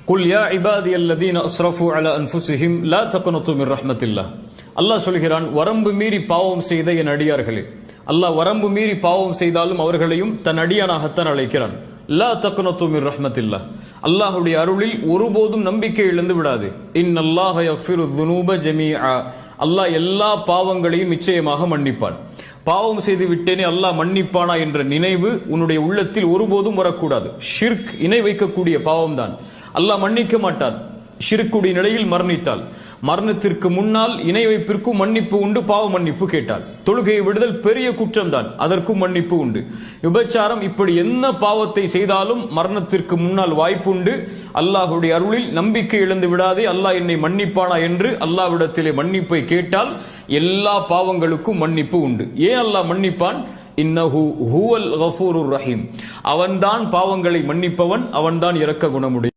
குல் யா இபாதியல்லதீன அஸ்ரஃபு அலா அன்ஃபுஸிஹிம் லா தக்னது மிர் ரஹ்மத்தில்லாஹ். அல்லாஹ் சொல்கிறான், வரம்பு மீறி பாவம் செய்த என் அடியார்களே. அல்லாஹ் வரம்பு மீறி பாவம் செய்தாலும் அவர்களையும் தன் அடியானாகத்தான் அழைக்கிறான். லா தக்னது மிர் ரஹ்மத்தில்லாஹ். அல்லாஹ்வுடைய அருளில் ஒருபோதும் நம்பிக்கை இழந்து விடாது. இன்னல்லாஹ யக்ஃபிரு ذுனூப ஜமீஆ. அல்லாஹ் எல்லா பாவங்களையும் நிச்சயமாக மன்னிப்பான். பாவம் செய்து விட்டேனே அல்லாஹ் மன்னிப்பானா என்ற நினைவு உன்னுடைய உள்ளத்தில் ஒருபோதும் வரக்கூடாது. ஷிர்க், இணை வைக்கக்கூடிய பாவம் தான். அல்லாஹ் மன்னிக்க மாட்டான் ஷிர்க்குடைய நிலையில் மரணித்தால். மரணத்திற்கு முன்னால் இணை வைப்பிற்கும் மன்னிப்பு உண்டு, பாவ மன்னிப்பு கேட்டால். தொழுகையை விடுதல் பெரிய குற்றம் தான், அதற்கும் மன்னிப்பு உண்டு. விபச்சாரம், இப்படி என்ன பாவத்தை செய்தாலும் மரணத்திற்கு முன்னால் வாய்ப்பு உண்டு. அல்லாஹுடைய அருளில் நம்பிக்கை இழந்து விடாதே, அல்லாஹ் என்னை மன்னிப்பானா என்று அல்லாஹ்விடத்திலே மன்னிப்பை கேட்டால் எல்லா பாவங்களுக்கும் மன்னிப்பு உண்டு. ஏன் அல்லாஹ் மன்னிப்பான்? இன்னஹு ஹுவல் கஃபூருர் ரஹீம். அவன்தான் பாவங்களை மன்னிப்பவன், அவன்தான் இரக்க குணமுடைய